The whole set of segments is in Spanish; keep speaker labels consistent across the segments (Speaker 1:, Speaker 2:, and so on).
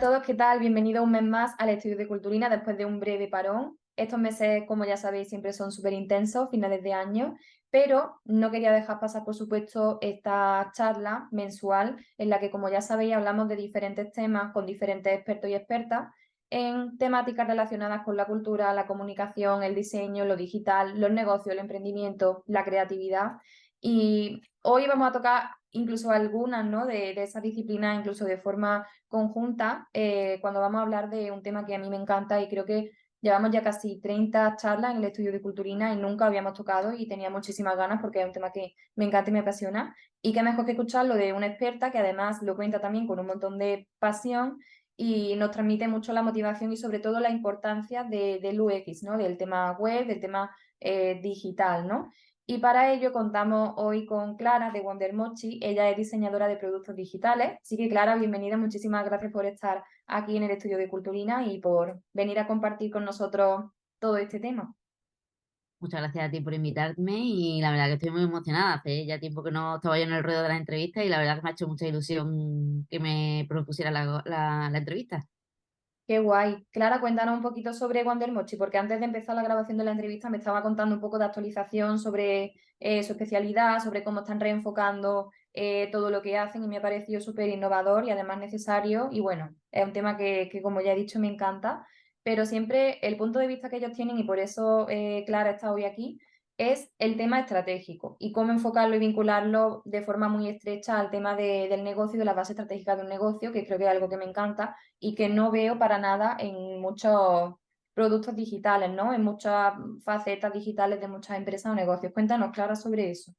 Speaker 1: todos, ¿qué tal? Bienvenido un mes más al Estudio de Culturina después de un breve parón. Estos meses, como ya sabéis, siempre son súper intensos, finales de año, pero no quería dejar pasar, por supuesto, esta charla mensual en la que, como ya sabéis, hablamos de diferentes temas con diferentes expertos y expertas en temáticas relacionadas con la cultura, la comunicación, el diseño, lo digital, los negocios, el emprendimiento, la creatividad. Y hoy vamos a tocar incluso algunas, ¿no? de esas disciplinas, incluso de forma conjunta, cuando vamos a hablar de un tema que a mí me encanta y creo que llevamos ya casi 30 charlas en el estudio de Culturina y nunca habíamos tocado y tenía muchísimas ganas porque es un tema que me encanta y me apasiona. Y qué mejor que escucharlo de una experta que además lo cuenta también con un montón de pasión y nos transmite mucho la motivación y sobre todo la importancia del UX, ¿no? Del tema web, del tema digital, ¿no? Y para ello contamos hoy con Clara de Wonder Mochi. Ella es diseñadora de productos digitales. Así que Clara, bienvenida. Muchísimas gracias por estar aquí en el estudio de Culturina y por venir a compartir con nosotros todo este tema.
Speaker 2: Muchas gracias a ti por invitarme y la verdad que estoy muy emocionada. Hace ya tiempo que no estaba yo en el ruedo de la entrevista y la verdad que me ha hecho mucha ilusión que me propusiera la entrevista.
Speaker 1: Qué guay. Clara, cuéntanos un poquito sobre Wonder Mochi, porque antes de empezar la grabación de la entrevista me estaba contando un poco de actualización sobre su especialidad, sobre cómo están reenfocando todo lo que hacen y me ha parecido súper innovador y además necesario. Y bueno, es un tema que, como ya he dicho, me encanta, pero siempre el punto de vista que ellos tienen, y por eso Clara está hoy aquí, es el tema estratégico y cómo enfocarlo y vincularlo de forma muy estrecha al tema del negocio y de la base estratégica de un negocio, que creo que es algo que me encanta y que no veo para nada en muchos productos digitales, ¿no? En muchas facetas digitales de muchas empresas o negocios. Cuéntanos, Clara, sobre eso.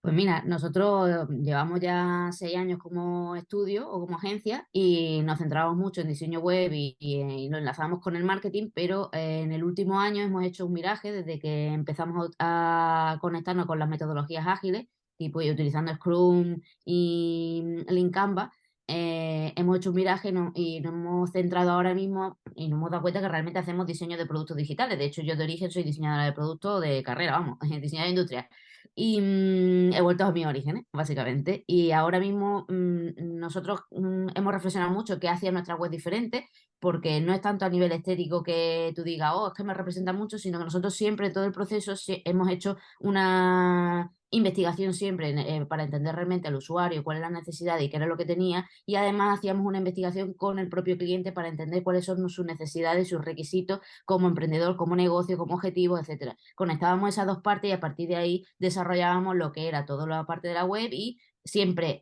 Speaker 2: Pues mira, nosotros llevamos ya 6 años como estudio o como agencia y nos centramos mucho en diseño web y lo enlazamos con el marketing, pero en el último año hemos hecho un viraje desde que empezamos a conectarnos con las metodologías ágiles, tipo y utilizando Scrum y Lean Canvas. Hemos hecho un viraje y nos hemos centrado ahora mismo y nos hemos dado cuenta que realmente hacemos diseño de productos digitales. De hecho, yo de origen soy diseñadora de productos de carrera, vamos, diseñadora industrial. Y he vuelto a mis orígenes, básicamente. Y ahora mismo nosotros hemos reflexionado mucho qué hacía nuestra web diferente, porque no es tanto a nivel estético que tú digas, oh, es que me representa mucho, sino que nosotros siempre, todo el proceso, hemos hecho una investigación siempre para entender realmente al usuario cuál es la necesidad y qué era lo que tenía. Y además hacíamos una investigación con el propio cliente para entender cuáles son sus necesidades, sus requisitos como emprendedor, como negocio, como objetivo, etcétera. Conectábamos esas dos partes y a partir de ahí desarrollábamos lo que era toda la parte de la web y siempre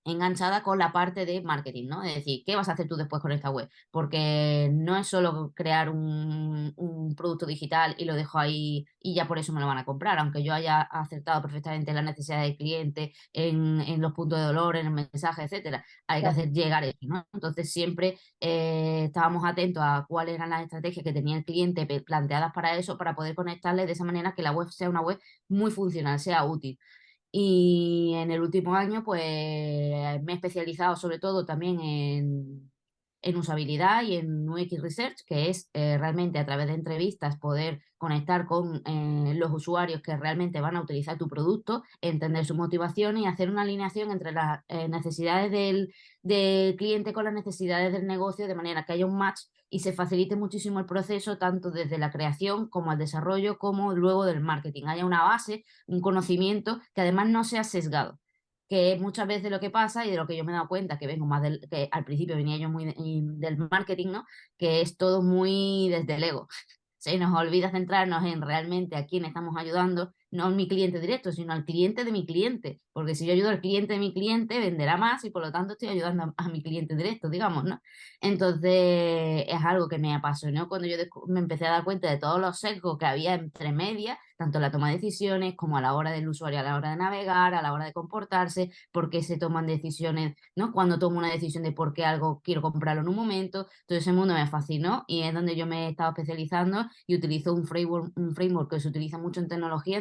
Speaker 2: enganchada con la parte de marketing, ¿no? Es decir, ¿qué vas a hacer tú después con esta web? Porque no es solo crear un producto digital y lo dejo ahí y ya por eso me lo van a comprar, aunque yo haya acertado perfectamente la necesidad del cliente en los puntos de dolor, en el mensaje, etcétera. Hay que
Speaker 1: Claro.
Speaker 2: hacer llegar eso, ¿no? Entonces siempre estábamos atentos a cuáles eran las estrategias que tenía el cliente planteadas para eso, para poder conectarle de esa manera que la web sea una web muy funcional, sea útil. Y en el último año, pues me he especializado sobre todo también en usabilidad y en UX Research, que es realmente a través de entrevistas poder conectar con los usuarios que realmente van a utilizar tu producto, entender sus motivaciones y hacer una alineación entre las necesidades del cliente con las necesidades del negocio, de manera que haya un match y se facilite muchísimo el proceso, tanto desde la creación como el desarrollo, como luego del marketing. Haya una base, un conocimiento que además no sea sesgado, que muchas veces lo que pasa y de lo que yo me he dado cuenta, que vengo más que al principio venía yo muy del marketing, ¿no? Que es todo muy desde el ego. Se nos olvida centrarnos en realmente a quién estamos ayudando, no a mi cliente directo, sino al cliente de mi cliente, porque si yo ayudo al cliente de mi cliente, venderá más y por lo tanto estoy ayudando a mi cliente directo, digamos, ¿no? Entonces es algo que me apasionó cuando yo me empecé a dar cuenta de todos los sesgos que había entre medias, tanto en la toma de decisiones como a la hora del usuario, a la hora de navegar, a la hora de comportarse, por qué se toman decisiones, ¿no? Cuando tomo una decisión de por qué algo quiero comprarlo en un momento, todo ese mundo me fascinó y es donde yo me he estado especializando y utilizo un framework que se utiliza mucho en tecnología.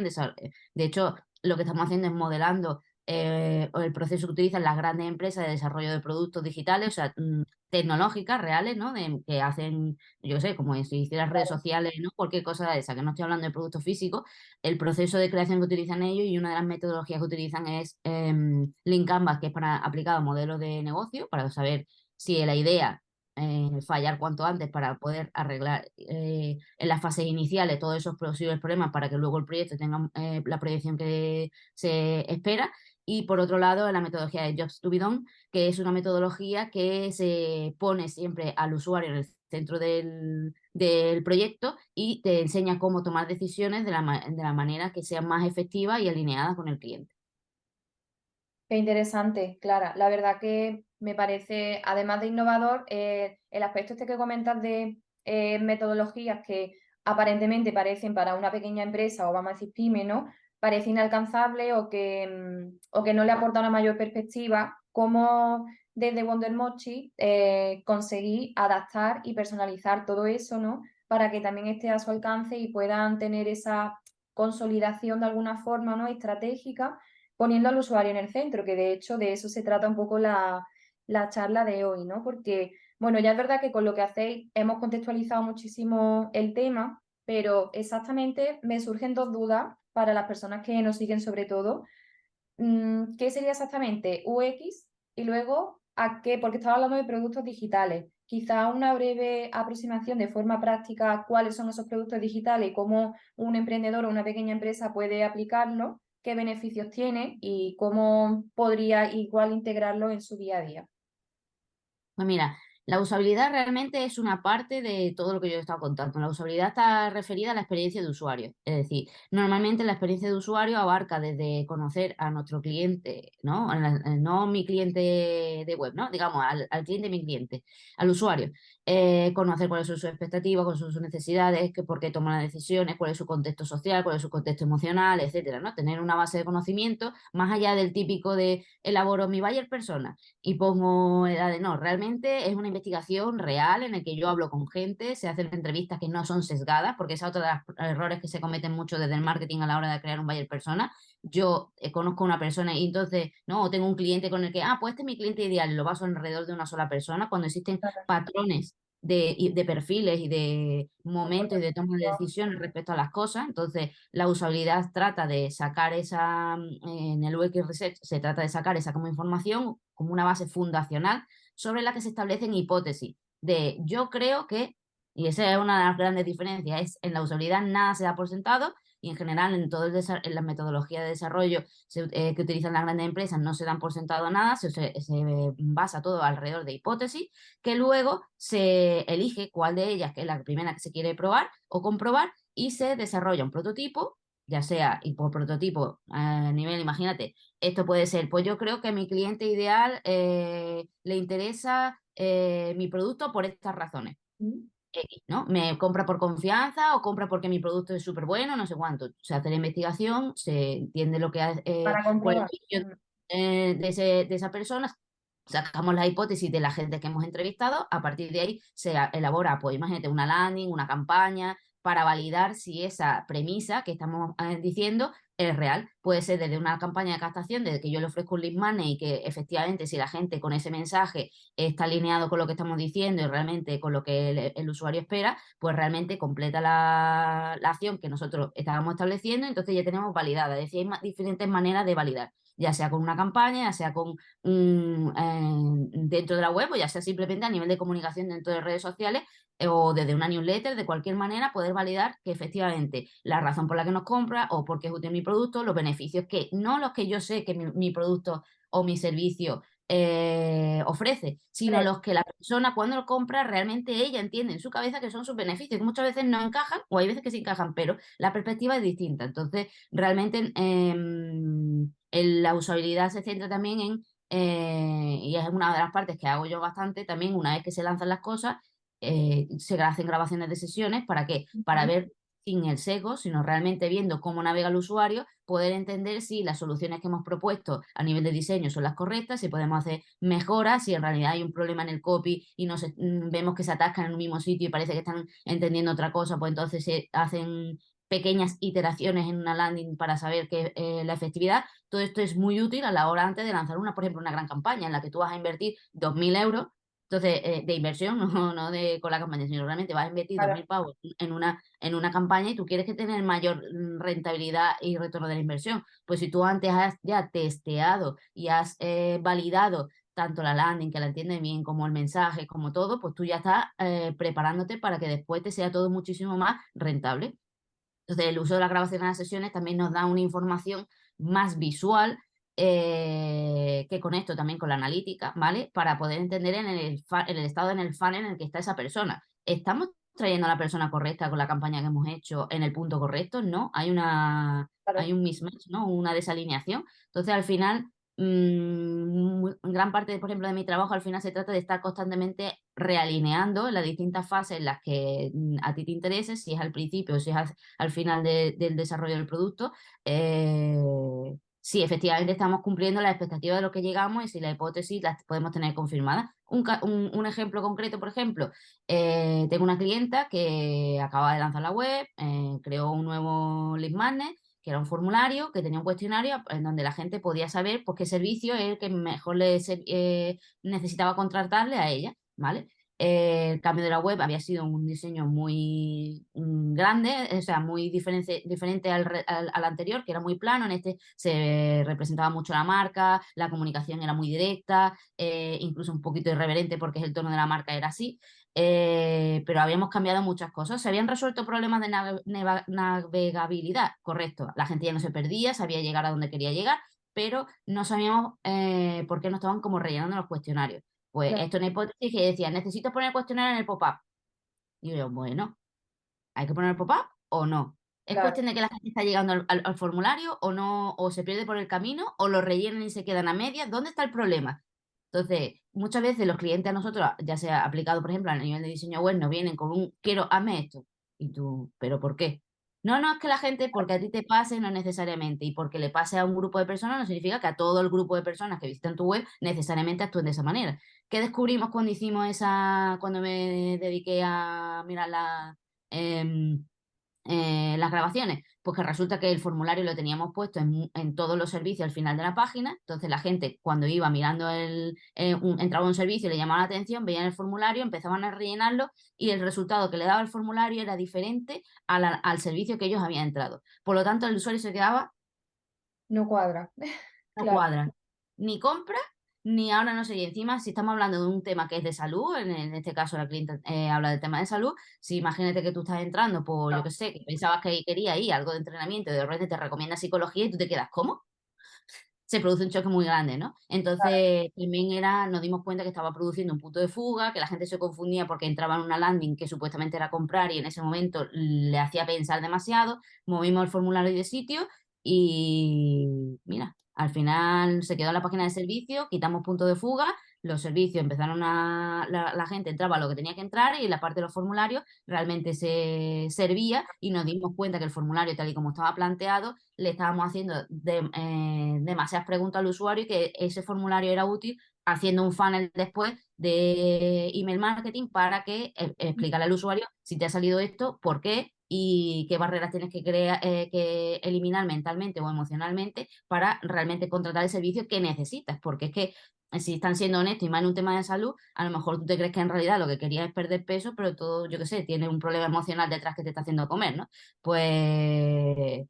Speaker 2: De hecho, lo que estamos haciendo es modelando el proceso que utilizan las grandes empresas de desarrollo de productos digitales, o sea, tecnológicas reales, ¿no? Que hacen, yo qué sé, como si hicieras redes sociales, ¿no? Cualquier cosa de esa, que no estoy hablando de productos físicos, el proceso de creación que utilizan ellos y una de las metodologías que utilizan es Lean Canvas, que es para aplicado a modelos de negocio, para saber si la idea fallar cuanto antes para poder arreglar en las fases iniciales todos esos posibles problemas para que luego el proyecto tenga la proyección que se espera. Y por otro lado, la metodología de Jobs to be done, que es una metodología que se pone siempre al usuario en el centro del proyecto y te enseña cómo tomar decisiones de la manera que sea más efectiva y alineada con el cliente.
Speaker 1: Qué interesante, Clara. La verdad que me parece, además de innovador, el aspecto este que comentas de metodologías que aparentemente parecen para una pequeña empresa o vamos a decir pyme, ¿no? Parece inalcanzable o que no le aporta una mayor perspectiva, como desde Wonder Mochi conseguí adaptar y personalizar todo eso, ¿no? Para que también esté a su alcance y puedan tener esa consolidación de alguna forma, ¿no? Estratégica poniendo al usuario en el centro, que de hecho de eso se trata un poco la charla de hoy, ¿no? Porque, bueno, ya es verdad que con lo que hacéis hemos contextualizado muchísimo el tema, pero exactamente me surgen dos dudas para las personas que nos siguen sobre todo. ¿Qué sería exactamente UX? Y luego, ¿a qué? Porque estaba hablando de productos digitales. Quizá una breve aproximación de forma práctica cuáles son esos productos digitales y cómo un emprendedor o una pequeña empresa puede aplicarlo, qué beneficios tiene y cómo podría igual integrarlo en su día a día.
Speaker 2: Pues mira, la usabilidad realmente es una parte de todo lo que yo he estado contando. La usabilidad está referida a la experiencia de usuario. Es decir, normalmente la experiencia de usuario abarca desde conocer a nuestro cliente, ¿no? No mi cliente de web, ¿no? Digamos, al cliente de mi cliente, al usuario. Conocer cuáles son sus expectativas, cuáles son sus necesidades, por qué toma las decisiones, cuál es su contexto social, cuál es su contexto emocional, etcétera, ¿no? Tener una base de conocimiento más allá del típico de elaboro mi buyer persona y pongo edades. No, realmente es una investigación real en el que yo hablo con gente, se hacen entrevistas que no son sesgadas, porque es otro de los errores que se cometen mucho desde el marketing a la hora de crear un buyer persona. Yo conozco a una persona y entonces, no, o tengo un cliente con el que, pues este es mi cliente ideal, y lo baso alrededor de una sola persona, cuando existen patrones de perfiles y de momentos y de toma de decisiones respecto a las cosas. Entonces, la usabilidad trata de sacar en el UX Research se trata de sacar esa como información, como una base fundacional sobre la que se establecen hipótesis de yo creo que, y esa es una de las grandes diferencias, es en la usabilidad nada se da por sentado y en general en todo en la metodología de desarrollo que utilizan las grandes empresas no se dan por sentado nada, se basa todo alrededor de hipótesis que luego se elige cuál de ellas, que es la primera que se quiere probar o comprobar, y se desarrolla un prototipo, ya sea, y por prototipo a nivel, imagínate, esto puede ser, pues yo creo que a mi cliente ideal le interesa mi producto por estas razones.
Speaker 1: Mm.
Speaker 2: X, ¿no? Me compra por confianza o compra porque mi producto es súper bueno, no sé cuánto. Se hace la investigación, se entiende lo que
Speaker 1: Para
Speaker 2: cuál es
Speaker 1: comprobar.
Speaker 2: el perfil, de esa persona, sacamos la hipótesis de la gente que hemos entrevistado, a partir de ahí se elabora, pues imagínate, una landing, una campaña, para validar si esa premisa que estamos diciendo es real. Puede ser desde una campaña de captación, desde que yo le ofrezco un lead money y que efectivamente si la gente con ese mensaje está alineado con lo que estamos diciendo y realmente con lo que el usuario espera, pues realmente completa la acción que nosotros estábamos estableciendo, entonces ya tenemos validada. Es decir, hay diferentes maneras de validar, ya sea con una campaña, ya sea con dentro de la web o ya sea simplemente a nivel de comunicación dentro de redes sociales o desde una newsletter, de cualquier manera, poder validar que efectivamente la razón por la que nos compra o por qué es útil mi producto, los beneficios que, no los que yo sé que mi producto o mi servicio ofrece, sino los que la persona cuando lo compra realmente ella entiende en su cabeza que son sus beneficios, que muchas veces no encajan o hay veces que sí encajan, pero la perspectiva es distinta. Entonces, realmente la usabilidad se centra también y es una de las partes que hago yo bastante también, una vez que se lanzan las cosas, se hacen grabaciones de sesiones, ¿para qué? Para
Speaker 1: Ujú.
Speaker 2: ver sin el sesgo, sino realmente viendo cómo navega el usuario, poder entender si las soluciones que hemos propuesto a nivel de diseño son las correctas, si podemos hacer mejoras, si en realidad hay un problema en el copy y vemos que se atascan en un mismo sitio y parece que están entendiendo otra cosa, pues entonces se hacen pequeñas iteraciones en una landing para saber que la efectividad. Todo esto es muy útil a la hora antes de lanzar por ejemplo, una gran campaña en la que tú vas a invertir 2.000 euros. Entonces, de inversión, no con la campaña, sino realmente vas a invertir dos
Speaker 1: Claro.
Speaker 2: mil pavos en una campaña y tú quieres que tener mayor rentabilidad y retorno de la inversión. Pues si tú antes has ya testeado y has validado tanto la landing, que la entiende bien, como el mensaje, como todo, pues tú ya estás preparándote para que después te sea todo muchísimo más rentable. Entonces, el uso de la grabación de las sesiones también nos da una información más visual, que con esto también con la analítica, ¿vale? Para poder entender en el estado, en el funnel en el que está esa persona. ¿Estamos trayendo a la persona correcta con la campaña que hemos hecho en el punto correcto? No, hay
Speaker 1: Claro,
Speaker 2: un mismatch, ¿no? Una desalineación. Entonces, al final, gran parte, por ejemplo, de mi trabajo al final se trata de estar constantemente realineando las distintas fases en las que a ti te interese, si es al principio, si es al final del desarrollo del producto, si efectivamente estamos cumpliendo las expectativas de lo que llegamos y si la hipótesis las podemos tener confirmadas. Un ejemplo concreto, por ejemplo, tengo una clienta que acaba de lanzar la web, creó un nuevo lead magnet, que era un formulario, que tenía un cuestionario en donde la gente podía saber pues, qué servicio es el que mejor necesitaba contratarle a ella, ¿vale? El cambio de la web había sido un diseño muy grande, o sea, muy diferente al anterior, que era muy plano. En este se representaba mucho la marca, la comunicación era muy directa, incluso un poquito irreverente porque el tono de la marca era así. Pero habíamos cambiado muchas cosas. Se habían resuelto problemas de navegabilidad, correcto. La gente ya no se perdía, sabía llegar a donde quería llegar, pero no sabíamos por qué no estaban como rellenando los cuestionarios. Pues
Speaker 1: claro,
Speaker 2: esto en hipótesis que decía, necesito poner el cuestionario en el pop-up. Y yo, bueno, ¿hay que poner el pop-up o no? ¿Es
Speaker 1: claro,
Speaker 2: cuestión de que la gente está llegando al formulario o no, o se pierde por el camino, o lo rellenan y se quedan a medias? ¿Dónde está el problema? Entonces, muchas veces los clientes a nosotros, ya sea aplicado, por ejemplo, a nivel de diseño web, nos vienen con un quiero, hazme esto. Y tú, ¿pero por qué? No, no, es que la gente, porque a ti te pase, no necesariamente. Y porque le pase a un grupo de personas, no significa que a todo el grupo de personas que visitan tu web necesariamente actúen de esa manera. ¿Qué descubrimos cuando cuando me dediqué a mirar em, las grabaciones? Pues que resulta que el formulario lo teníamos puesto en todos los servicios al final de la página. Entonces la gente cuando iba mirando entraba a un servicio y le llamaba la atención, veían el formulario, empezaban a rellenarlo y el resultado que le daba el formulario era diferente al servicio que ellos habían entrado. Por lo tanto, el usuario se quedaba
Speaker 1: no cuadra.
Speaker 2: no
Speaker 1: Claro,
Speaker 2: cuadra. Ni compra, ni ahora no sé. Y encima, si estamos hablando de un tema que es de salud, en este caso la clienta habla del tema de salud, si imagínate que tú estás entrando por, yo qué sé, que pensabas que quería ir algo de entrenamiento y de repente te recomienda psicología y tú te quedas, ¿cómo? Se produce un choque muy grande, ¿no? Entonces, también nos dimos cuenta que estaba produciendo un punto de fuga, que la gente se confundía porque entraba en una landing que supuestamente era comprar y en ese momento le hacía pensar demasiado, movimos el formulario de sitio y mira, al final se quedó en la página de servicio, quitamos punto de fuga, los servicios empezaron la gente entraba a lo que tenía que entrar y la parte de los formularios realmente se servía y nos dimos cuenta que el formulario tal y como estaba planteado le estábamos haciendo demasiadas preguntas al usuario y que ese formulario era útil haciendo un funnel después de email marketing para que explicarle al usuario si te ha salido esto, por qué y qué barreras tienes que eliminar mentalmente o emocionalmente para realmente contratar el servicio que necesitas, porque es que si están siendo honestos y más en un tema de salud, a lo mejor tú te crees que en realidad lo que querías es perder peso, pero todo, yo qué sé, tiene un problema emocional detrás que te está haciendo comer, ¿no? Pues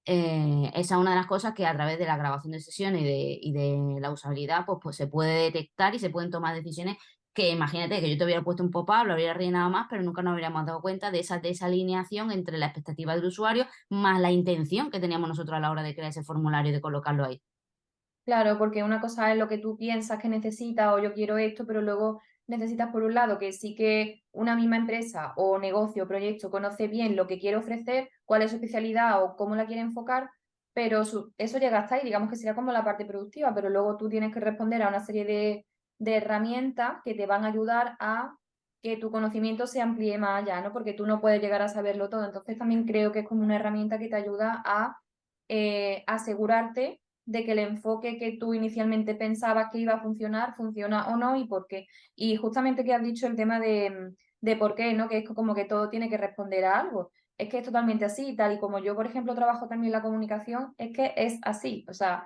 Speaker 2: esa es una de las cosas que a través de la grabación de sesiones y de la usabilidad, pues se puede detectar y se pueden tomar decisiones que imagínate que yo te hubiera puesto un pop-up, lo hubiera rellenado más, pero nunca nos hubiéramos dado cuenta de esa desalineación entre la expectativa del usuario más la intención que teníamos nosotros a la hora de crear ese formulario y de colocarlo ahí.
Speaker 1: claro, porque una cosa es lo que tú piensas que necesitas o yo quiero esto, pero luego necesitas por un lado que sí que una misma empresa o negocio o proyecto conoce bien lo que quiere ofrecer, cuál es su especialidad o cómo la quiere enfocar, pero eso llega hasta ahí, digamos que sería como la parte productiva, pero luego tú tienes que responder a una serie de herramientas que te van a ayudar a que tu conocimiento se amplíe más allá, ¿no? Porque tú no puedes llegar a saberlo todo. Entonces también creo que es como una herramienta que te ayuda a asegurarte de que el enfoque que tú inicialmente pensabas que iba a funcionar, funciona o no y por qué. Y justamente que has dicho el tema de por qué, ¿no? Que es como que todo tiene que responder a algo. Es que es totalmente así, tal y como yo, por ejemplo, trabajo también la comunicación, es que es así. O sea,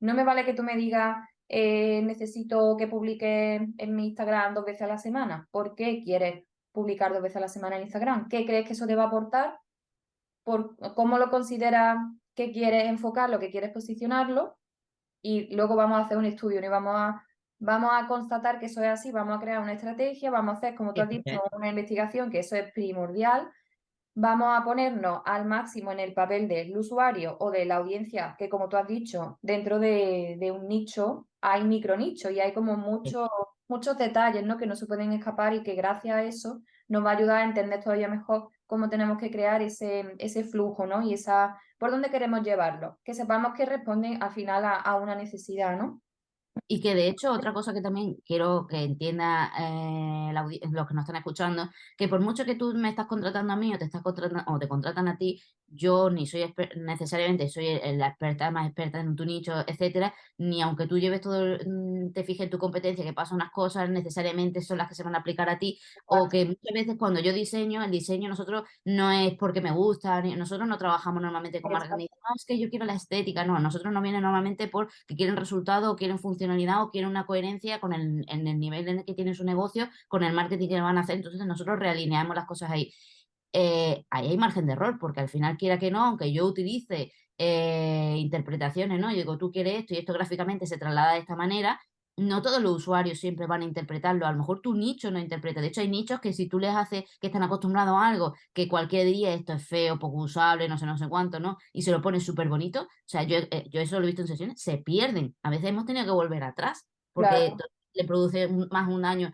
Speaker 1: no me vale que tú me digas, necesito que publique en mi Instagram 2 veces a la semana. ¿Por qué quieres publicar 2 veces a la semana en Instagram? ¿Qué crees que eso te va a aportar? ¿Cómo lo consideras que quieres enfocarlo, que quieres posicionarlo? Y luego vamos a hacer un estudio, no vamos vamos a constatar que eso es así, vamos a crear una estrategia, vamos a hacer, como tú has
Speaker 2: Eso
Speaker 1: dicho,
Speaker 2: es.
Speaker 1: una investigación, que eso es primordial. Vamos a ponernos al máximo en el papel del usuario o de la audiencia, que como tú has dicho, dentro de un nicho hay micronichos y hay como muchos detalles, ¿no? Que no se pueden escapar y que gracias a eso nos va a ayudar a entender todavía mejor cómo tenemos que crear ese flujo, ¿no? Y por dónde queremos llevarlo, que sepamos que responden al final a una necesidad, ¿no?
Speaker 2: Y que de hecho, otra cosa que también quiero que entienda los que nos están escuchando, que por mucho que tú me estás contratando a mí o te estás contratando o te contratan a ti, yo ni soy necesariamente soy la experta más experta en tu nicho, etcétera, ni aunque tú lleves todo, te fijes en tu competencia, que pasa unas cosas, necesariamente son las que se van a aplicar a ti, o que muchas veces cuando yo diseño, el diseño nosotros no es porque me gusta, nosotros no trabajamos normalmente con marcas, ni
Speaker 1: Exacto.
Speaker 2: "Ah, es que yo quiero la estética", no, nosotros nos viene normalmente porque quieren resultado, o quieren funcionalidad, o quieren una coherencia con en el nivel en el que tienen su negocio, con el marketing que van a hacer, entonces nosotros realineamos las cosas ahí. Ahí hay margen de error, porque al final, quiera que no, aunque yo utilice interpretaciones, ¿no? Yo digo, tú quieres esto y esto gráficamente se traslada de esta manera, no todos los usuarios siempre van a interpretarlo. A lo mejor tu nicho no interpreta. De hecho, hay nichos que si tú les haces que están acostumbrados a algo, que cualquier día esto es feo, poco usable, no sé cuánto, ¿no? Y se lo pones súper bonito. O sea, yo eso lo he visto en sesiones, se pierden. A veces hemos tenido que volver atrás porque
Speaker 1: Claro,
Speaker 2: le produce más un daño,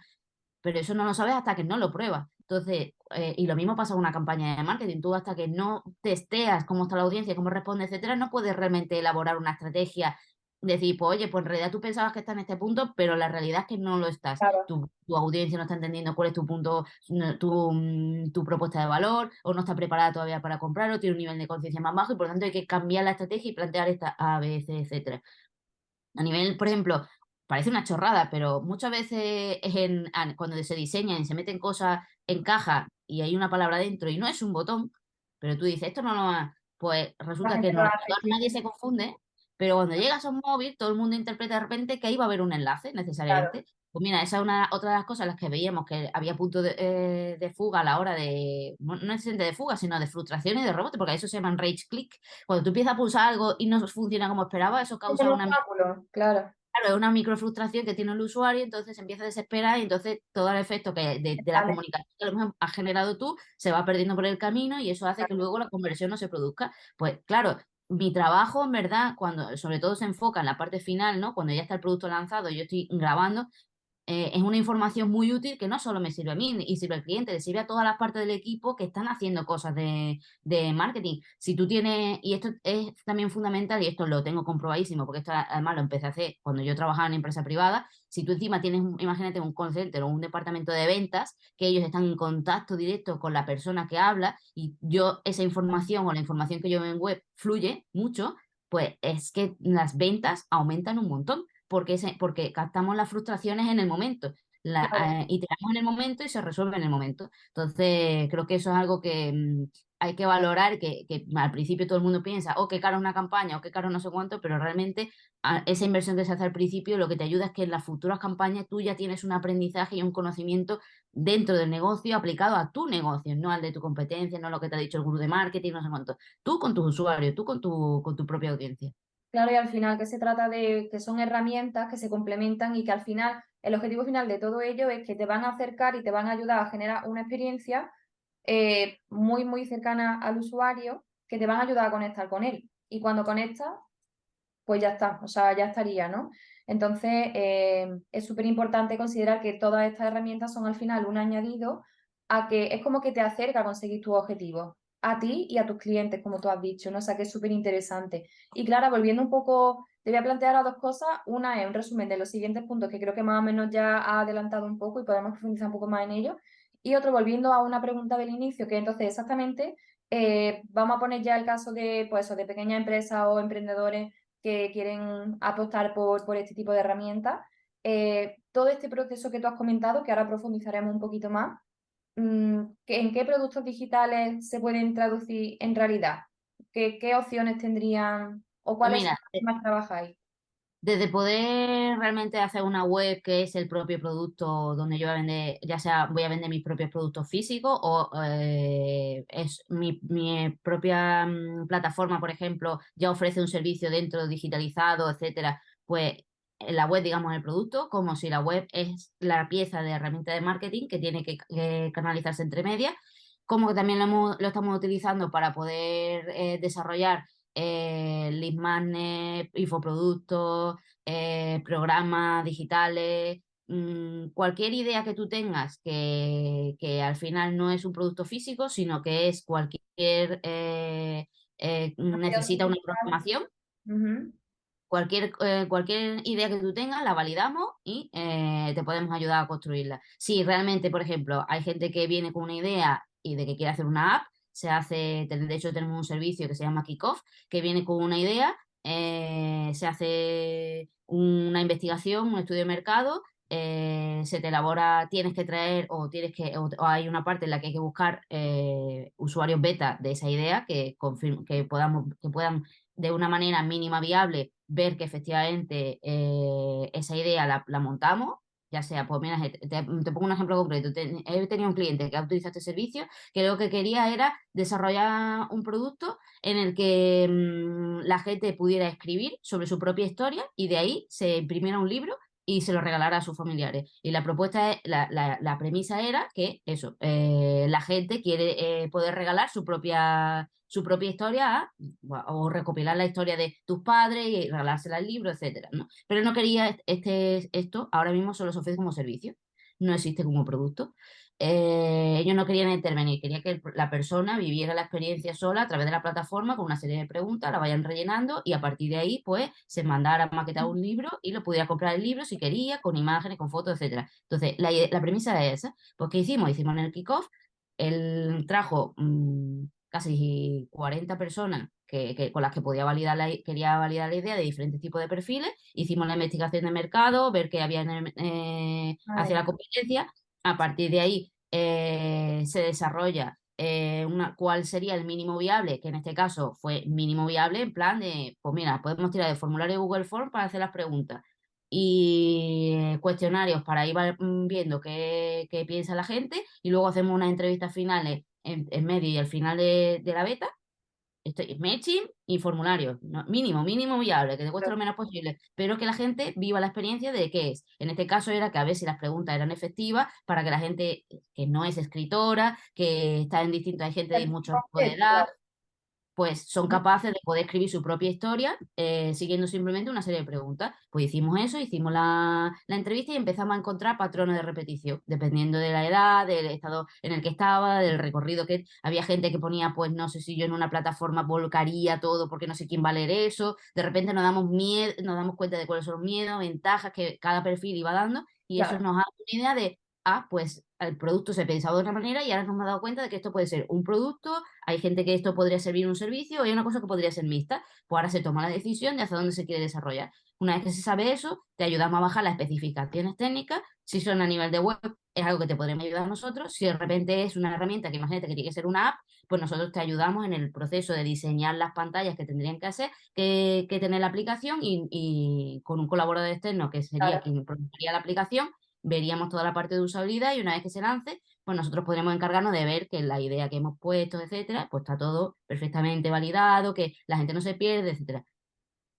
Speaker 2: pero eso no lo sabes hasta que no lo pruebas. Entonces, y lo mismo pasa con una campaña de marketing. Tú hasta que no testeas cómo está la audiencia, cómo responde, etcétera, no puedes realmente elaborar una estrategia. Decir, pues oye, pues en realidad tú pensabas que está en este punto, pero la realidad es que no lo estás.
Speaker 1: claro.
Speaker 2: Tu audiencia no está entendiendo cuál es tu punto, tu propuesta de valor, o no está preparada todavía para comprar, o tiene un nivel de conciencia más bajo, y por lo tanto hay que cambiar la estrategia y plantear esta A, B, C, etcétera. A nivel, por ejemplo, parece una chorrada, pero muchas veces cuando se diseñan y se meten cosas en caja y hay una palabra dentro y no es un botón, pero tú dices, esto no lo va, pues
Speaker 1: La
Speaker 2: resulta que
Speaker 1: gente
Speaker 2: en
Speaker 1: lo
Speaker 2: ordenador
Speaker 1: hace, sí,
Speaker 2: nadie
Speaker 1: sí,
Speaker 2: se confunde, pero cuando llegas a un móvil, todo el mundo interpreta de repente que ahí va a haber un enlace
Speaker 1: claro.
Speaker 2: necesariamente. Pues mira, esa es otra de las cosas en las que veíamos que había puntos de fuga a la hora no es de fuga, sino de frustración y de rebote, porque a eso se llaman rage click. Cuando tú empiezas a pulsar algo y no funciona como esperaba, eso
Speaker 1: Como
Speaker 2: causa
Speaker 1: un
Speaker 2: una
Speaker 1: obstáculo, claro.
Speaker 2: Claro, es una microfrustración que tiene el usuario, entonces se empieza a desesperar y entonces todo el efecto de la
Speaker 1: Vale,
Speaker 2: comunicación que a lo mejor has generado tú se va perdiendo por el camino y eso hace que
Speaker 1: claro.
Speaker 2: luego la conversión no se produzca. Pues claro, mi trabajo en verdad, cuando sobre todo se enfoca en la parte final, ¿no? Cuando ya está el producto lanzado, yo estoy grabando, es una información muy útil que no solo me sirve a mí y sirve al cliente, le sirve a todas las partes del equipo que están haciendo cosas de marketing. Si tú tienes, y esto es también fundamental, y esto lo tengo comprobadísimo, porque esto además lo empecé a hacer cuando yo trabajaba en empresa privada, si tú encima tienes, imagínate, un call center o un departamento de ventas, que ellos están en contacto directo con la persona que habla, y yo esa información o la información que yo veo en web fluye mucho, pues es que las ventas aumentan un montón porque captamos las frustraciones en el momento,
Speaker 1: Claro.
Speaker 2: iteramos en el momento y se resuelve en el momento. Entonces, creo que eso es algo que hay que valorar, que al principio todo el mundo piensa, oh, qué caro una campaña, o qué caro no sé cuánto, pero realmente esa inversión que se hace al principio lo que te ayuda es que en las futuras campañas tú ya tienes un aprendizaje y un conocimiento dentro del negocio aplicado a tu negocio, no al de tu competencia, no lo que te ha dicho el gurú de marketing, no sé cuánto. Tú con tus usuarios, tú con tu propia audiencia.
Speaker 1: Claro, y al final que se trata de que son herramientas que se complementan y que al final el objetivo final de todo ello es que te van a acercar y te van a ayudar a generar una experiencia muy cercana al usuario que te van a ayudar a conectar con él. Y cuando conectas, pues ya está, o sea, ya estaría, ¿no? Entonces, es súper importante considerar que todas estas herramientas son al final un añadido a que es como que te acerca a conseguir tus objetivos, a ti y a tus clientes, como tú has dicho, ¿no? O sea, que es súper interesante. Y claro, volviendo un poco, te voy a plantear a dos cosas. Una es un resumen de los siguientes puntos que creo que más o menos ya ha adelantado un poco y podemos profundizar un poco más en ello. Y otro, volviendo a una pregunta del inicio, que entonces exactamente, vamos a poner ya el caso de, pues, eso, de pequeñas empresas o emprendedores que quieren apostar por este tipo de herramientas. Todo este proceso que tú has comentado, que ahora profundizaremos un poquito más, ¿en qué productos digitales se pueden traducir en realidad? ¿Qué opciones tendrían o
Speaker 2: Pues
Speaker 1: cuáles son
Speaker 2: mira,
Speaker 1: las que más trabajáis?
Speaker 2: desde poder realmente hacer una web que es el propio producto donde yo voy a vender, ya sea voy a vender mis propios productos físicos o es mi propia plataforma, por ejemplo, ya ofrece un servicio dentro digitalizado, etcétera, pues la web, digamos, el producto, como si la web es la pieza de herramienta de marketing que tiene que canalizarse entre medias, como que también lo estamos utilizando para poder desarrollar lead magnet, infoproductos, programas digitales, cualquier idea que tú tengas que al final no es un producto físico, sino que es cualquier,
Speaker 1: Opción
Speaker 2: necesita una
Speaker 1: digital.
Speaker 2: programación.
Speaker 1: Ujú.
Speaker 2: Cualquier idea que tú tengas, la validamos y te podemos ayudar a construirla. Si realmente, por ejemplo, hay gente que viene con una idea y de que quiere hacer una app, de hecho tenemos un servicio que se llama Kickoff, que viene con una idea, se hace una investigación, un estudio de mercado, se te elabora, tienes que traer o hay una parte en la que hay que buscar usuarios beta de esa idea que puedan de una manera mínima viable ver que efectivamente esa idea la montamos, ya sea, pues mira, te pongo un ejemplo concreto. He tenido un cliente que ha utilizado este servicio que lo que quería era desarrollar un producto en el que la gente pudiera escribir sobre su propia historia y de ahí se imprimiera un libro y se lo regalara a sus familiares. Y la propuesta, la premisa era que eso, la gente quiere poder regalar su propia historia o recopilar la historia de tus padres y regalársela al libro, etcétera, ¿no? Pero no quería esto, ahora mismo solo se ofrece como servicio, no existe como producto. Ellos no querían intervenir, quería que la persona viviera la experiencia sola a través de la plataforma con una serie de preguntas, la vayan rellenando y a partir de ahí, pues, se mandara a maquetar un libro y lo pudiera comprar el libro si quería, con imágenes, con fotos, etcétera. Entonces, la premisa es esa. Pues, ¿qué hicimos? Hicimos en el kickoff, él trajo casi 40 personas con las que quería validar la idea de diferentes tipos de perfiles. Hicimos la investigación de mercado, ver qué había hacia
Speaker 1: Vale.
Speaker 2: la competencia. A partir de ahí se desarrolla cuál sería el mínimo viable, que en este caso fue mínimo viable en plan de, pues mira, podemos tirar de formulario de Google Form para hacer las preguntas y cuestionarios para ir viendo qué piensa la gente y luego hacemos unas entrevistas finales en medio y al final de la beta. Esto es matching y formulario, mínimo viable, que te cueste lo menos posible, pero que la gente viva la experiencia de qué es. En este caso era que a ver si las preguntas eran efectivas para que la gente que no es escritora, que está en distinto, hay gente de muchos tipos de edad, pues son capaces de poder escribir su propia historia siguiendo simplemente una serie de preguntas. Pues hicimos eso, hicimos la entrevista y empezamos a encontrar patrones de repetición, dependiendo de la edad, del estado en el que estaba, del recorrido que había gente que ponía, pues no sé si yo en una plataforma volcaría todo porque no sé quién va a leer eso. De repente nos damos cuenta de cuáles son los miedos, ventajas que cada perfil iba dando y eso
Speaker 1: Claro,
Speaker 2: nos da una idea de, pues el producto se pensaba de una manera y ahora nos hemos dado cuenta de que esto puede ser un producto, hay gente que esto podría servir un servicio, hay una cosa que podría ser mixta. Pues ahora se toma la decisión de hacia dónde se quiere desarrollar. Una vez que se sabe eso, te ayudamos a bajar las especificaciones técnicas. Si son a nivel de web, es algo que te podremos ayudar a nosotros. Si de repente es una herramienta que imagínate que tiene que ser una app, pues nosotros te ayudamos en el proceso de diseñar las pantallas que tendrían que hacer, que tener la aplicación y con un colaborador externo que sería
Speaker 1: claro.
Speaker 2: quien programaría la aplicación, veríamos toda la parte de usabilidad y una vez que se lance, pues nosotros podremos encargarnos de ver que la idea que hemos puesto, etcétera, pues está todo perfectamente validado, que la gente no se pierde, etcétera.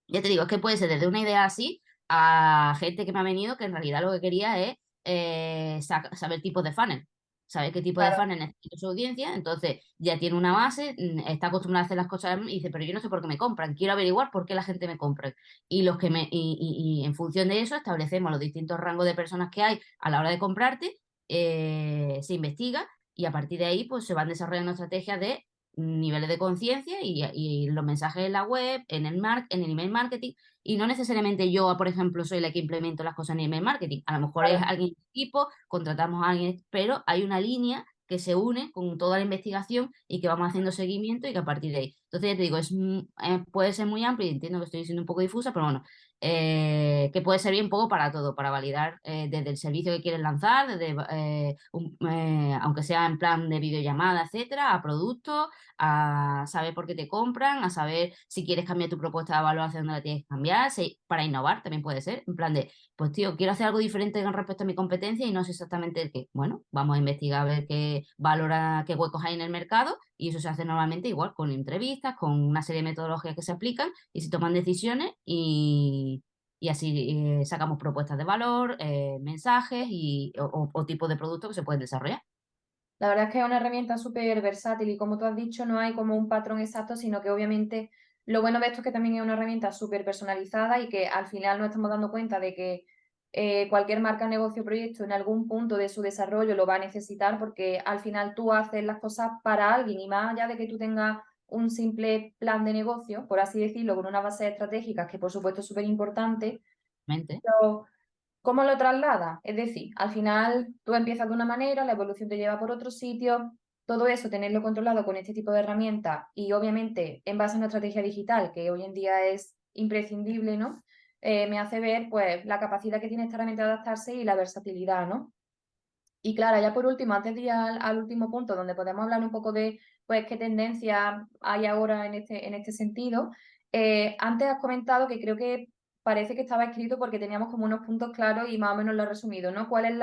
Speaker 2: Ya te digo, es que puede ser desde una idea así a gente que me ha venido que en realidad lo que quería es saber tipos de funnel. Saber qué tipo de
Speaker 1: Claro.
Speaker 2: funnel necesita su audiencia, entonces ya tiene una base, está acostumbrada a hacer las cosas y dice, pero yo no sé por qué me compran, quiero averiguar por qué la gente me compra. Y los que y en función de eso establecemos los distintos rangos de personas que hay a la hora de comprarte, se investiga y a partir de ahí pues se van desarrollando estrategias de niveles de conciencia y los mensajes en la web, en el email marketing, y no necesariamente yo, por ejemplo, soy la que implemento las cosas en email marketing. A lo mejor es
Speaker 1: Claro.
Speaker 2: alguien de equipo, contratamos a alguien, pero hay una línea que se une con toda la investigación y que vamos haciendo seguimiento y que a partir de ahí. Entonces, ya te digo, puede ser muy amplio y entiendo que estoy siendo un poco difusa, pero bueno, que puede servir un poco para todo, para validar desde el servicio que quieres lanzar, aunque sea en plan de videollamada, etcétera, a productos, a saber por qué te compran, a saber si quieres cambiar tu propuesta de valor hacia dónde la tienes que cambiar, para innovar también puede ser, en plan de, pues tío, quiero hacer algo diferente con respecto a mi competencia y no sé exactamente el qué. Bueno, vamos a investigar a ver qué huecos hay en el mercado y eso se hace normalmente igual con entrevistas, con una serie de metodologías que se aplican y se toman decisiones y así sacamos propuestas de valor, mensajes o tipos de productos que se pueden desarrollar.
Speaker 1: La verdad es que es una herramienta súper versátil y como tú has dicho, no hay como un patrón exacto, sino que obviamente lo bueno de esto es que también es una herramienta súper personalizada y que al final nos estamos dando cuenta de que cualquier marca, negocio, proyecto en algún punto de su desarrollo lo va a necesitar porque al final tú haces las cosas para alguien y más allá de que tú tengas un simple plan de negocio, por así decirlo, con una base estratégica que por supuesto es súper importante,
Speaker 2: Realmente.
Speaker 1: pero ¿cómo lo traslada? Es decir, al final tú empiezas de una manera, la evolución te lleva por otro sitio, todo eso tenerlo controlado con este tipo de herramientas y obviamente en base a una estrategia digital que hoy en día es imprescindible, ¿no? Me hace ver pues la capacidad que tiene esta herramienta de adaptarse y la versatilidad, ¿no? Y claro, ya por último, antes de ir al último punto, donde podemos hablar un poco de pues qué tendencia hay ahora en este sentido, antes has comentado que creo que parece que estaba escrito porque teníamos como unos puntos claros y más o menos lo has resumido, ¿no? ¿Cuál es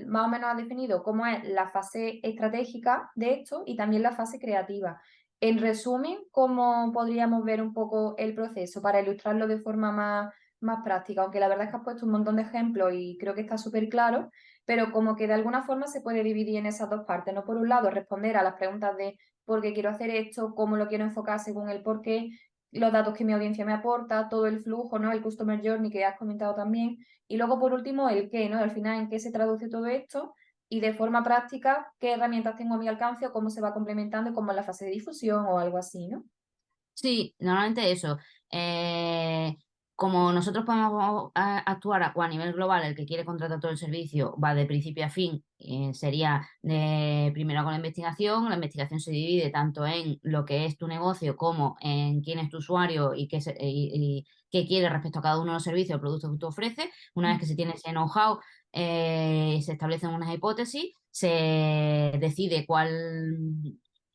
Speaker 1: más o menos has definido cómo es la fase estratégica de esto y también la fase creativa? En resumen, ¿cómo podríamos ver un poco el proceso para ilustrarlo de forma más práctica? Aunque la verdad es que has puesto un montón de ejemplos y creo que está súper claro, pero como que de alguna forma se puede dividir en esas dos partes, ¿no? Por un lado, responder a las preguntas de por qué quiero hacer esto, cómo lo quiero enfocar según el por qué, los datos que mi audiencia me aporta, todo el flujo, ¿no? El Customer Journey que has comentado también. Y luego, por último, el qué, ¿no? Al final, en qué se traduce todo esto y de forma práctica, qué herramientas tengo a mi alcance o cómo se va complementando, como en la fase de difusión o algo así, ¿no?
Speaker 2: Sí, normalmente eso. Eh, Como nosotros podemos actuar o a nivel global, el que quiere contratar todo el servicio va de principio a fin, sería primero con la investigación se divide tanto en lo que es tu negocio como en quién es tu usuario y qué quiere respecto a cada uno de los servicios o productos que tú ofreces. Una vez que se tiene ese know-how, se establecen unas hipótesis, se decide cuál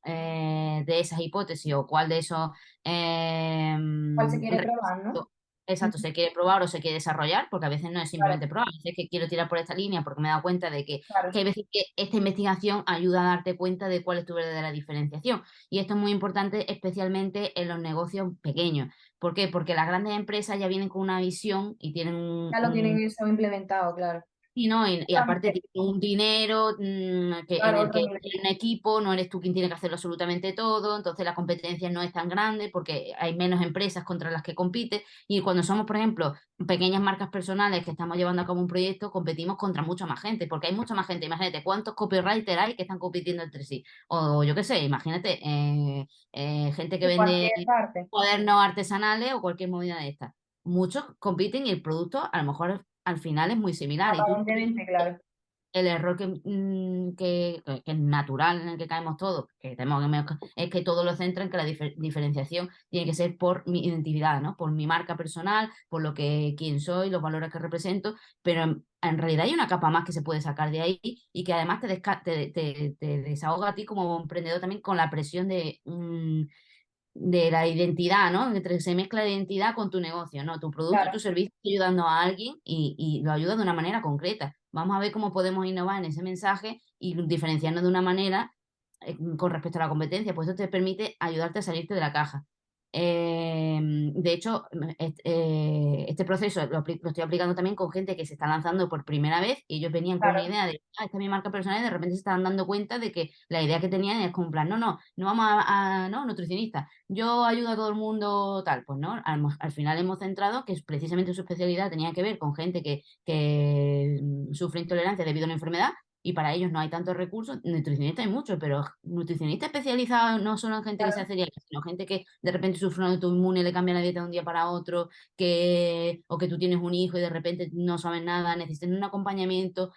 Speaker 2: de esas hipótesis o cuál de esos
Speaker 1: ¿Cuál se quiere probar, no?
Speaker 2: requisitos exacto se quiere probar o se quiere desarrollar, porque a veces no es
Speaker 1: Claro,
Speaker 2: simplemente probar, a veces es que quiero tirar por esta línea porque me he dado cuenta de que
Speaker 1: claro.
Speaker 2: hay veces que esta investigación ayuda a darte cuenta de cuál es tu verdadera diferenciación. Y esto es muy importante, especialmente en los negocios pequeños. ¿Por qué? Porque las grandes empresas ya vienen con una visión y tienen
Speaker 1: Ya lo tienen eso implementado, claro.
Speaker 2: y no, y aparte tienes un dinero en
Speaker 1: Claro,
Speaker 2: el
Speaker 1: otro
Speaker 2: que
Speaker 1: nivel.
Speaker 2: hay un equipo, no eres tú quien tiene que hacerlo absolutamente todo, entonces la competencia no es tan grande porque hay menos empresas contra las que compite y cuando somos, por ejemplo, pequeñas marcas personales que estamos llevando a cabo un proyecto, competimos contra mucha más gente, porque hay mucha más gente, imagínate cuántos copywriters hay que están compitiendo entre sí, o yo qué sé, imagínate, gente que
Speaker 1: De
Speaker 2: vende
Speaker 1: cualquier parte.
Speaker 2: cuadernos artesanales o cualquier movida de esta. Muchos compiten y el producto a lo mejor al final es muy similar y tú
Speaker 1: Aparentemente, claro.
Speaker 2: el error que es natural en el que caemos todos, que tenemos es que todo lo centra en que la diferenciación tiene que ser por mi identidad, ¿no? Por mi marca personal, por lo que quién soy, los valores que represento, pero en realidad hay una capa más que se puede sacar de ahí y que además te desahoga a ti como emprendedor también con la presión de la identidad, ¿no? Entre se mezcla la identidad con tu negocio, ¿no? Tu producto y tu
Speaker 1: Claro.
Speaker 2: servicio está ayudando a alguien y lo ayuda de una manera concreta. Vamos a ver cómo podemos innovar en ese mensaje y diferenciarnos de una manera con respecto a la competencia, pues eso te permite ayudarte a salirte de la caja. De hecho, este proceso lo estoy aplicando también con gente que se está lanzando por primera vez y ellos venían con una
Speaker 1: Claro.
Speaker 2: idea de, esta es mi marca personal y de repente se estaban dando cuenta de que la idea que tenían es como en plan, no vamos no, nutricionista, yo ayudo a todo el mundo tal, pues no, al final hemos centrado que precisamente su especialidad tenía que ver con gente que sufre intolerancia debido a una enfermedad y para ellos no hay tantos recursos, nutricionistas hay muchos, pero nutricionistas especializados no solo en gente que se
Speaker 1: Claro.
Speaker 2: hace celíaca, sino gente que de repente sufre una autoinmune, le cambia la dieta de un día para otro, o que tú tienes un hijo y de repente no sabes nada, necesitas un acompañamiento,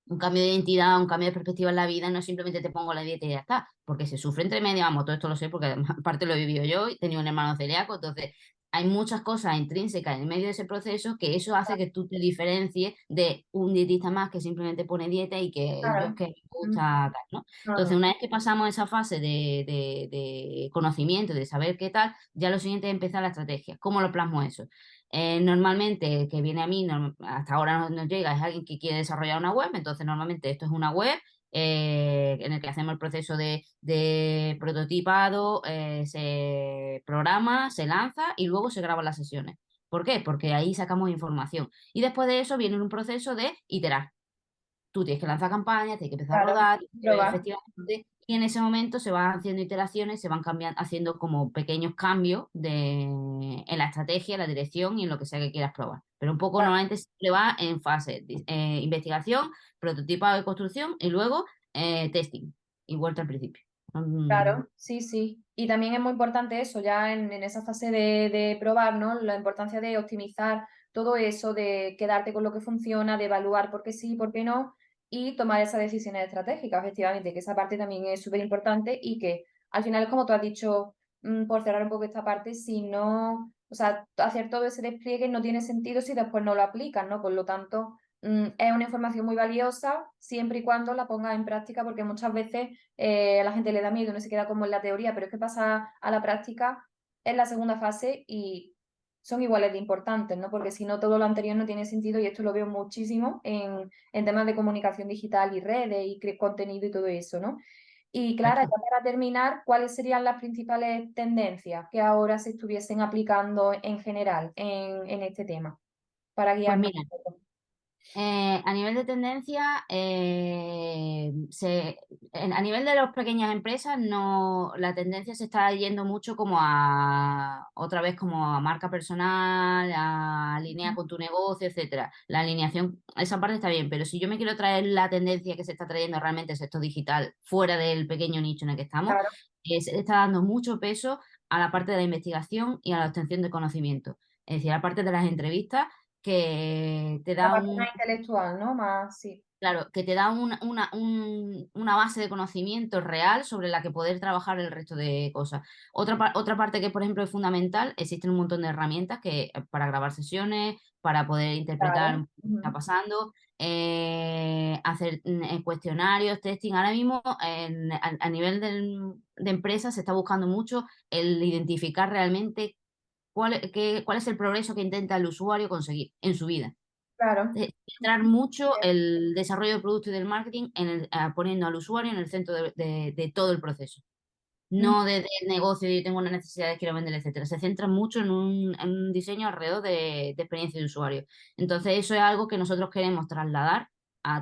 Speaker 2: un cambio de identidad, un cambio de perspectiva en la vida, no simplemente te pongo la dieta y ya está, porque se sufre entre medio, vamos, todo esto lo sé porque además aparte lo he vivido yo y tenía un hermano celíaco, entonces hay muchas cosas intrínsecas en medio de ese proceso que eso hace que tú te diferencies de un dietista más que simplemente pone dieta y que yo es
Speaker 1: Claro.
Speaker 2: que me
Speaker 1: Mm.
Speaker 2: gusta tal, ¿no?
Speaker 1: No,
Speaker 2: Entonces,
Speaker 1: no.
Speaker 2: una vez que pasamos esa fase de conocimiento, de saber qué tal, ya lo siguiente es empezar la estrategia. ¿Cómo lo plasmo eso? Normalmente el que viene a mí, hasta ahora nos llega, es alguien que quiere desarrollar una web, entonces normalmente esto es una web en el que hacemos el proceso de prototipado, se programa, se lanza y luego se graban las sesiones. ¿Por qué? Porque ahí sacamos información. Y después de eso viene un proceso de iterar. Tú tienes que lanzar campañas, tienes que empezar a
Speaker 1: Claro,
Speaker 2: rodar, tienes que ver
Speaker 1: probar.
Speaker 2: efectivamente, y en ese momento se van haciendo iteraciones, se van cambiando, haciendo como pequeños cambios en la estrategia, la dirección y en lo que sea que quieras probar. Pero un poco
Speaker 1: Claro.
Speaker 2: normalmente siempre va en fase investigación, prototipado de construcción y luego testing y vuelta al principio. Mm,
Speaker 1: Claro, sí, sí. Y también es muy importante eso, ya en esa fase de probar, ¿no? La importancia de optimizar todo eso, de quedarte con lo que funciona, de evaluar por qué sí, por qué no, y tomar esas decisiones estratégicas, efectivamente, que esa parte también es súper importante y que al final, como tú has dicho, por cerrar un poco esta parte, si no, o sea, hacer todo ese despliegue no tiene sentido si después no lo aplicas, ¿no? Por lo tanto, es una información muy valiosa siempre y cuando la pongas en práctica, porque muchas veces a la gente le da miedo, no se queda como en la teoría, pero es que pasa a la práctica en la segunda fase y son iguales de importantes, ¿no? Porque si no, todo lo anterior no tiene sentido y esto lo veo muchísimo en temas de comunicación digital y redes y contenido y todo eso, ¿no? Y Clara, ya
Speaker 2: perfecto.
Speaker 1: para terminar, ¿cuáles serían las principales tendencias que ahora se estuviesen aplicando en general en este tema? Para
Speaker 2: Pues
Speaker 1: guiarnos
Speaker 2: mira,
Speaker 1: un poco.
Speaker 2: a nivel de tendencia, a nivel de las pequeñas empresas, no, la tendencia se está yendo mucho como a otra vez como a marca personal, a alinear con tu negocio, etcétera. La alineación, esa parte está bien, pero si yo me quiero traer la tendencia que se está trayendo realmente el sector digital fuera del pequeño nicho en el que estamos,
Speaker 1: Claro,
Speaker 2: se le está dando mucho peso a la parte de la investigación y a la obtención de conocimiento. Es decir, a la parte de las entrevistas que te
Speaker 1: la
Speaker 2: da
Speaker 1: parte más intelectual, ¿no? Más, sí,
Speaker 2: claro, que te da una base de conocimiento real sobre la que poder trabajar el resto de cosas. Otra parte que, por ejemplo, es fundamental, existen un montón de herramientas para grabar sesiones, para poder interpretar
Speaker 1: claro.
Speaker 2: lo que está
Speaker 1: Ujú.
Speaker 2: pasando, hacer cuestionarios, testing. Ahora mismo, a nivel de empresas, se está buscando mucho el identificar realmente cuál es el progreso que intenta el usuario conseguir en su vida.
Speaker 1: Claro.
Speaker 2: Centrar mucho el desarrollo del producto y del marketing poniendo al usuario en el centro de todo el proceso.
Speaker 1: Mm.
Speaker 2: No desde el negocio, yo tengo una necesidad, quiero vender, etcétera. Se centra mucho en un diseño alrededor de experiencia de usuario. Entonces, eso es algo que nosotros queremos trasladar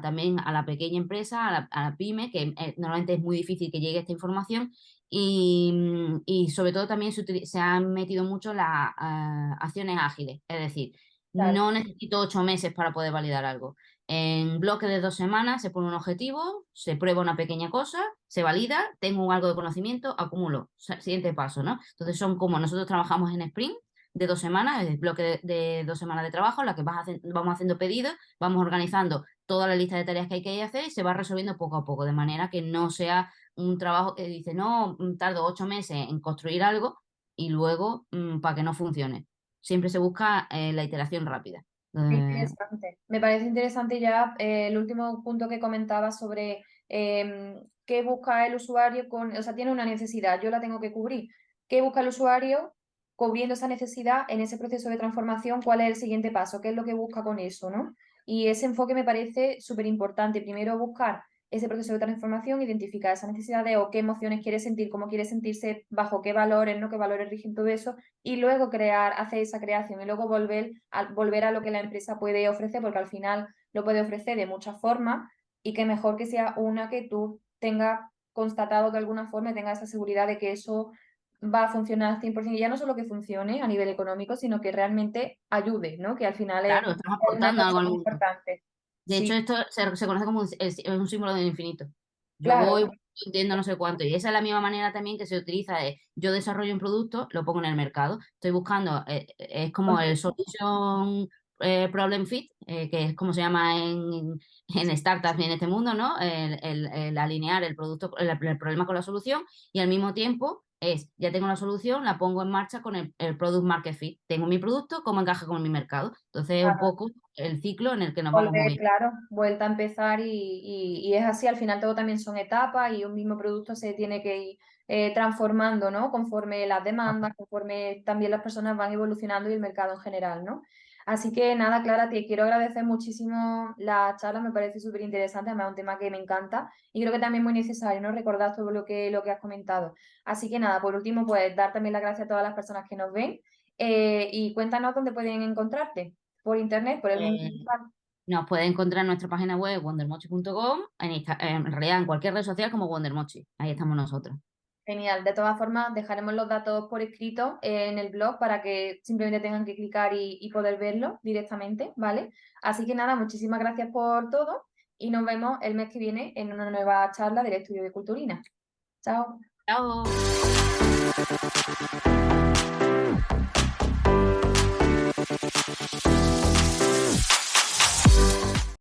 Speaker 2: también a la pequeña empresa, a la pyme, que normalmente es muy difícil que llegue esta información. Y sobre todo también se han metido mucho las acciones ágiles. Es decir,
Speaker 1: Claro,
Speaker 2: no necesito 8 meses para poder validar algo. En bloque de 2 semanas se pone un objetivo, se prueba una pequeña cosa, se valida, tengo algo de conocimiento, acumulo. Siguiente paso, ¿no? Entonces son como nosotros trabajamos en sprint de 2 semanas, el bloque de 2 semanas de trabajo, en la que vamos haciendo pedidos, vamos organizando toda la lista de tareas que hay que hacer y se va resolviendo poco a poco, de manera que no sea un trabajo que dice, no, tardo 8 meses en construir algo y luego para que no funcione. Siempre se busca la iteración rápida.
Speaker 1: qué
Speaker 2: Eh,
Speaker 1: interesante. Me parece interesante ya el último punto que comentaba sobre qué busca el usuario con, o sea, tiene una necesidad, yo la tengo que cubrir. ¿Qué busca el usuario cubriendo esa necesidad en ese proceso de transformación? ¿Cuál es el siguiente paso? ¿Qué es lo que busca con eso, ¿no? Y ese enfoque me parece súper importante. Primero buscar ese proceso de transformación, identificar esas necesidades o qué emociones quiere sentir, cómo quiere sentirse, bajo qué valores, ¿no? Qué valores rigen todo eso y luego hacer esa creación y luego volver a lo que la empresa puede ofrecer, porque al final lo puede ofrecer de muchas formas y que mejor que sea una que tú tengas constatado de alguna forma y tengas esa seguridad de que eso va a funcionar al 100% y ya no solo que funcione a nivel económico, sino que realmente ayude, ¿no? Que al final
Speaker 2: claro, estamos
Speaker 1: es una
Speaker 2: aportando
Speaker 1: cosa
Speaker 2: algo al
Speaker 1: muy
Speaker 2: mundo.
Speaker 1: importante.
Speaker 2: De hecho,
Speaker 1: Sí,
Speaker 2: esto se conoce como un símbolo del infinito. Yo
Speaker 1: claro,
Speaker 2: voy, entiendo no sé cuánto. Y esa es la misma manera también que se utiliza de yo desarrollo un producto, lo pongo en el mercado. Estoy buscando, es como el solution problem fit, que es como se llama en startups y en este mundo, ¿no? El alinear el producto, el problema con la solución y al mismo tiempo ya tengo la solución, la pongo en marcha con el product market fit. Tengo mi producto, cómo encaja con mi mercado. Entonces es un
Speaker 1: claro.
Speaker 2: poco el ciclo en el que nos vamos
Speaker 1: Volver,
Speaker 2: moviendo.
Speaker 1: claro, vuelta a empezar y es así, al final todo también son etapas y un mismo producto se tiene que ir transformando, ¿no? Conforme las demandas, conforme también las personas van evolucionando y el mercado en general, ¿no? Así que nada, Clara, te quiero agradecer muchísimo la charla, me parece súper interesante, además es un tema que me encanta y creo que también muy necesario, ¿no? Recordar todo lo que has comentado. Así que nada, por último, pues dar también las gracias a todas las personas que nos ven Y cuéntanos dónde pueden encontrarte, por internet, por el mundo
Speaker 2: Eh,
Speaker 1: digital.
Speaker 2: Nos puede encontrar en nuestra página web wondermochi.com, en realidad en cualquier red social como Wondermochi. Ahí estamos nosotros.
Speaker 1: Genial. De todas formas, dejaremos los datos por escrito en el blog para que simplemente tengan que clicar y poder verlo directamente, ¿vale? Así que nada, muchísimas gracias por todo y nos vemos el mes que viene en una nueva charla del estudio de Culturina. Chao.
Speaker 2: Chao.